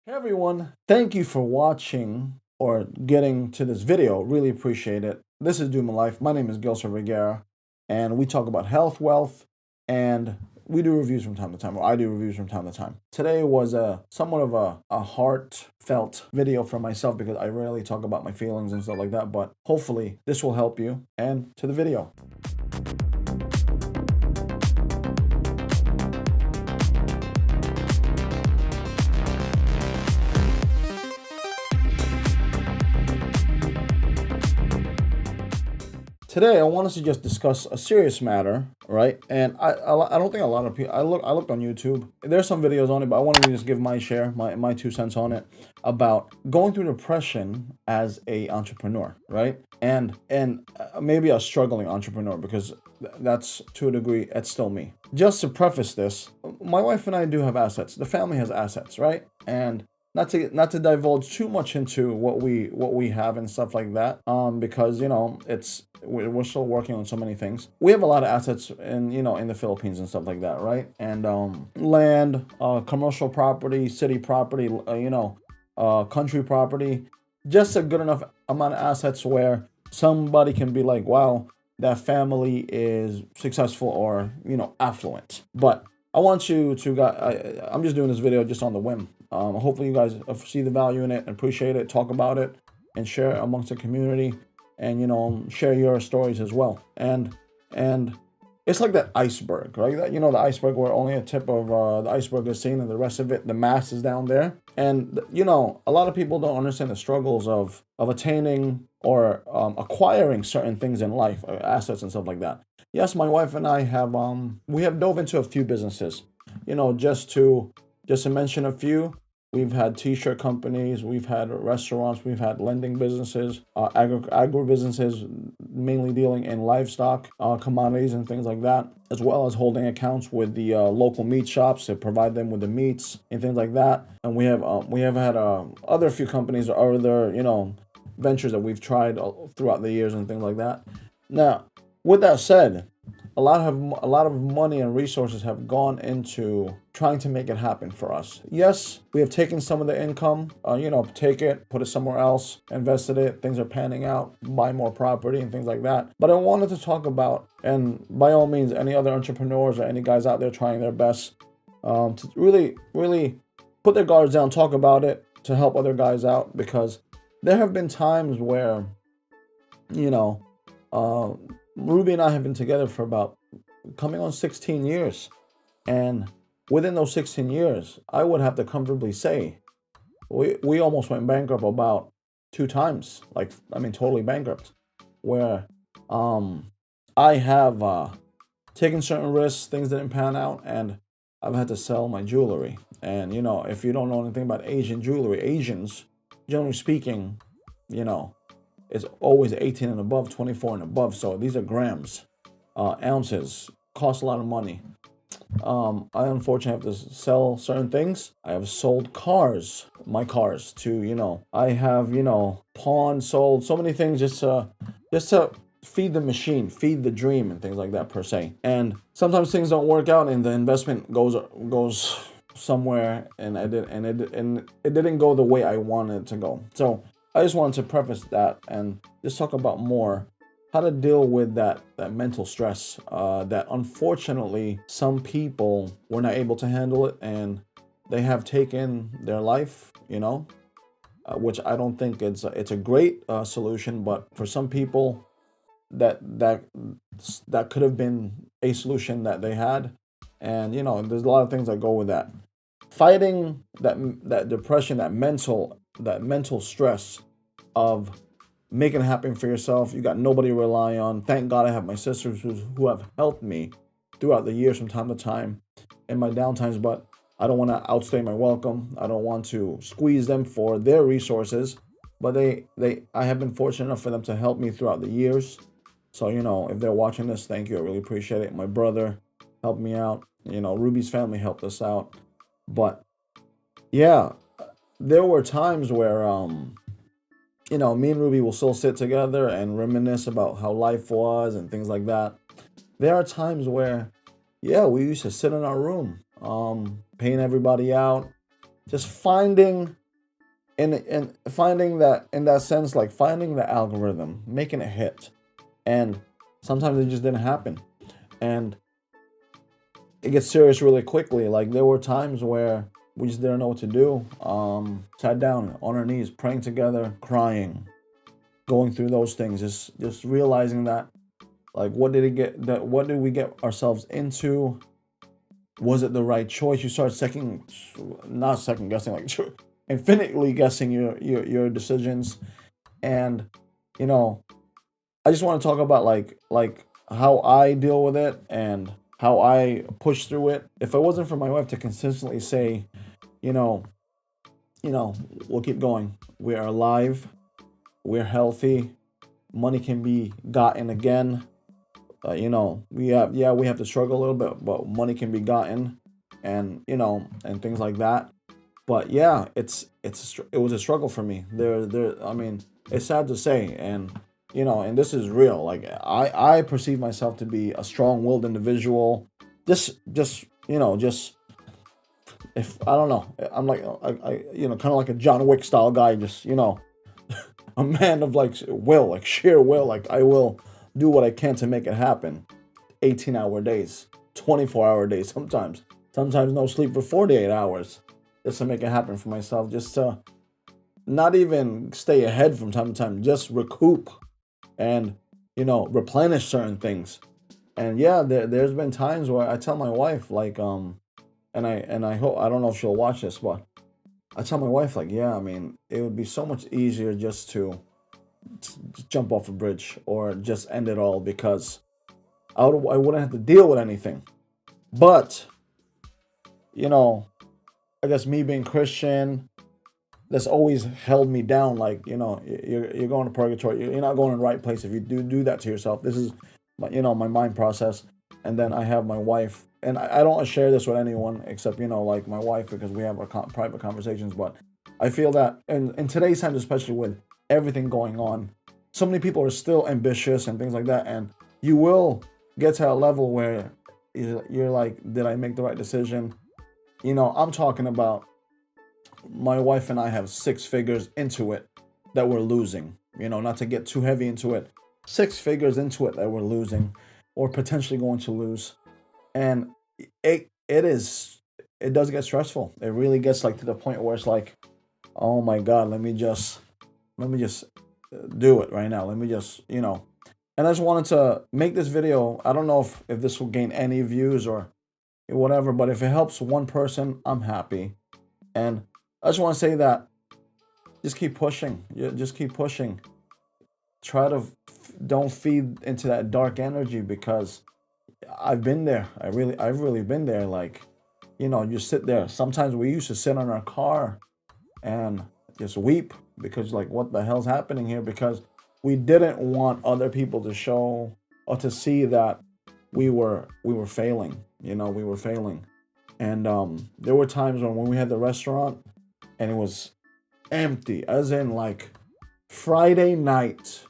Hey everyone, thank you for watching or getting to this video. Really appreciate it. This is Doom of Life. My name is Gilson Vergara, and we talk about health, wealth, and we do reviews from time to time, or I do reviews from time to time. Today was somewhat of a heartfelt video for myself because I rarely talk about my feelings and stuff like that, but hopefully this will help you. And to the video. Today, I want us to just discuss a serious matter, right? And I don't think a lot of people. I looked on YouTube. There's some videos on it, but I wanted to just give my share, my 2 cents on it about going through depression as a entrepreneur, right? And maybe a struggling entrepreneur because that's to a degree it's still me. Just to preface this, my wife and I do have assets. The family has assets, right? And not to divulge too much into what we have and stuff like that, because we're still working on so many things. We have a lot of assets in the Philippines and stuff like that, right? And land, commercial property, city property, country property, just a good enough amount of assets where somebody can be like, wow, that family is successful or affluent. But I want you to I'm just doing this video just on the whim. Hopefully you guys see the value in it, appreciate it, talk about it, and share it amongst the community, and share your stories as well. And it's like that iceberg, right? The iceberg where only a tip of the iceberg is seen, and the rest of it, the mass is down there. And a lot of people don't understand the struggles of attaining or acquiring certain things in life, assets and stuff like that. Yes, my wife and I have we have dove into a few businesses. Just to mention a few. We've had t-shirt companies, we've had restaurants, we've had lending businesses, agri businesses, mainly dealing in livestock, commodities and things like that, as well as holding accounts with the local meat shops to provide them with the meats and things like that. And we have had other few companies or other ventures that we've tried throughout the years and things like that. Now, with that said, a lot of money and resources have gone into trying to make it happen for us. Yes, we have taken some of the income, take it, put it somewhere else, invested it, things are panning out, buy more property and things like that. But I wanted to talk about, and by all means, any other entrepreneurs or any guys out there trying their best to really, really put their guards down, talk about it, to help other guys out, because there have been times where, Ruby and I have been together for about coming on 16 years. And within those 16 years, I would have to comfortably say we almost went bankrupt about 2 times. Totally bankrupt. Where I have taken certain risks, things didn't pan out, and I've had to sell my jewelry. And if you don't know anything about Asian jewelry, Asians, generally speaking, it's always 18 and above, 24 and above. So these are grams, ounces, cost a lot of money. I unfortunately have to sell certain things. I have sold my cars to, I have, pawned, sold so many things just to feed the machine, feed the dream and things like that per se. And sometimes things don't work out and the investment goes somewhere and it didn't go the way I wanted it to go. So I just wanted to preface that and just talk about more how to deal with that mental stress that unfortunately some people were not able to handle it, and they have taken their life, which I don't think it's a great solution, but for some people that could have been a solution that they had. And there's a lot of things that go with that. Fighting that depression, that mental stress of making it happen for yourself. You got nobody to rely on. Thank God I have my sisters who have helped me throughout the years from time to time in my downtimes, but I don't want to outstay my welcome. I don't want to squeeze them for their resources, but I have been fortunate enough for them to help me throughout the years. So, if they're watching this, thank you. I really appreciate it. My brother helped me out. Ruby's family helped us out. But yeah, there were times where me and Ruby will still sit together and reminisce about how life was and things like that. There are times where, yeah, we used to sit in our room, paying everybody out, just finding and finding that, in that sense, like finding the algorithm, making it hit. And sometimes it just didn't happen. And it gets serious really quickly. Like there were times where we just didn't know what to do. Sat down on our knees, praying together, crying, going through those things, just realizing that, like, what did we get ourselves into? Was it the right choice? You start not second guessing, like infinitely guessing your decisions. And you know, I just want to talk about like how I deal with it and how I push through it. If it wasn't for my wife to consistently say, you know, we'll keep going. We are alive. We're healthy. Money can be gotten again. We have to struggle a little bit, but money can be gotten, and and things like that. But yeah, it was a struggle for me. I mean, it's sad to say, and and this is real. Like I perceive myself to be a strong-willed individual. Just if I don't know, I'm like kind of like a John Wick style guy. Just a man of like will, like sheer will. Like I will do what I can to make it happen. 18-hour days, 24-hour days, sometimes no sleep for 48 hours, just to make it happen for myself, just to not even stay ahead from time to time, just recoup and replenish certain things. And yeah, there's been times where I tell my wife, like, and I hope, I don't know if she'll watch this, but I tell my wife, like, yeah, I mean, it would be so much easier just to jump off a bridge or just end it all, because I wouldn't have to deal with anything. But I guess me being Christian, that's always held me down. Like, you're going to purgatory. You're not going in the right place if you do that to yourself. This is my mind process. And then I have my wife, and I don't share this with anyone except like my wife, because we have our private conversations. But I feel that in today's times, especially with everything going on, so many people are still ambitious and things like that, and you will get to a level where you're like, did I make the right decision? I'm talking about, my wife and I have 6 figures into it that we're losing. Not to get too heavy into it, 6 figures into it that we're losing, or potentially going to lose. And it does get stressful. It really gets like to the point where it's like, oh my God, let me just do it right now. Let me just, and I just wanted to make this video. I don't know if this will gain any views or whatever, but if it helps one person, I'm happy. And I just want to say that just keep pushing. Just keep pushing. Try to don't feed into that dark energy, because I've been there. I've really been there. Like, you sit there. Sometimes we used to sit on our car and just weep, because like, what the hell's happening here? Because we didn't want other people to show or to see that we were failing. We were failing. And there were times when we had the restaurant and it was empty, as in like Friday night,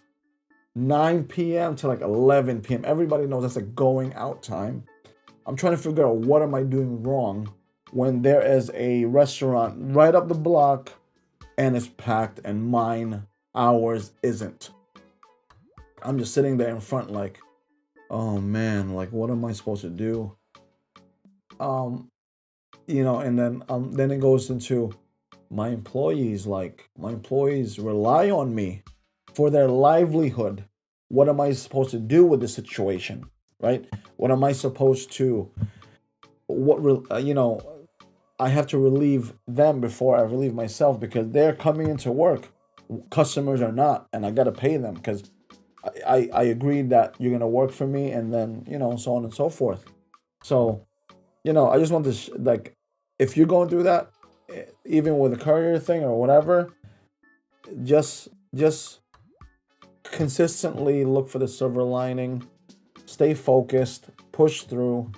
9 p.m. to like 11 p.m. Everybody knows that's a going out time. I'm trying to figure out, what am I doing wrong when there is a restaurant right up the block and it's packed, and ours isn't. I'm just sitting there in front like, oh man, like, what am I supposed to do? And then it goes into my employees. Like, my employees rely on me for their livelihood. What am I supposed to do with the situation, right? What am I supposed to, I have to relieve them before I relieve myself, because they're coming into work. Customers are not, and I got to pay them, because I agreed that you're going to work for me, and then, so on and so forth. So, I just want to, like, if you're going through that, even with a career thing or whatever, just consistently look for the silver lining, stay focused, push through,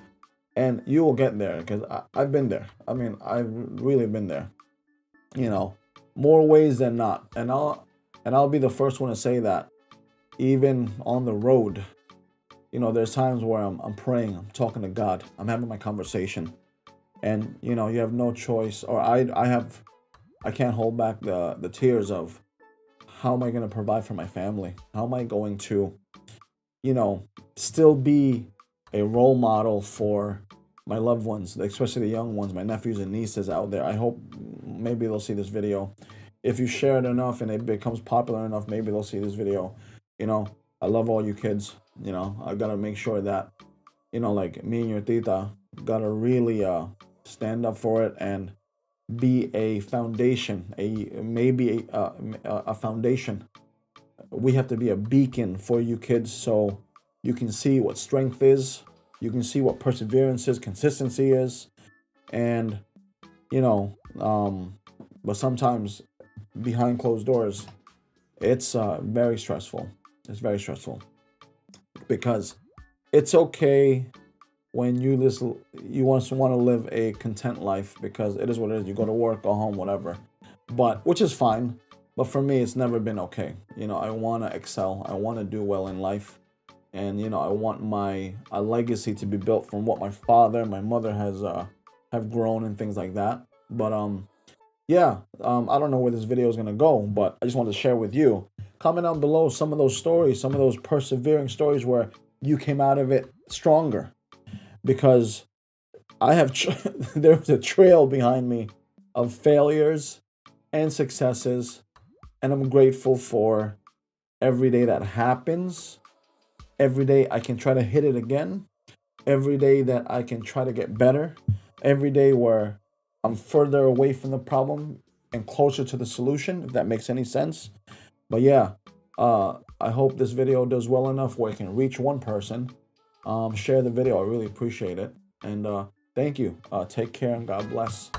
and you will get there, because I've been there. I mean, I've really been there, more ways than not. And I'll be the first one to say that, even on the road, there's times where I'm praying, I'm talking to God, I'm having my conversation, and you know, you have no choice, or I can't hold back the tears of how am I going to provide for my family? How am I going to, you know, still be a role model for my loved ones, especially the young ones, my nephews and nieces out there. I hope maybe they'll see this video. If you share it enough and it becomes popular enough, maybe they'll see this video. You know, I love all you kids. You know, I gotta make sure that, you know, like me and your tita, gotta really stand up for it and be a foundation, a foundation. We have to be a beacon for you kids, so you can see what strength is, you can see what perseverance is, consistency is, and you know, but sometimes behind closed doors, it's very stressful. It's very stressful because it's okay when you want to live a content life, because it is what it is. You go to work, go home, whatever, but which is fine. But for me, it's never been okay. You know, I want to excel. I want to do well in life, and you know, I want my a legacy to be built from what my father and my mother has have grown and things like that. But yeah, I don't know where this video is gonna go, but I just wanted to share with you. Comment down below some of those stories, some of those persevering stories where you came out of it stronger, because I have there's a trail behind me of failures and successes, and I'm grateful for every day that happens. Every day I can try to hit it again. Every day that I can try to get better. Every day where I'm further away from the problem and closer to the solution, if that makes any sense. But yeah, I hope this video does well enough where it can reach one person. Share the video. I really appreciate it. And thank you. Take care and God bless.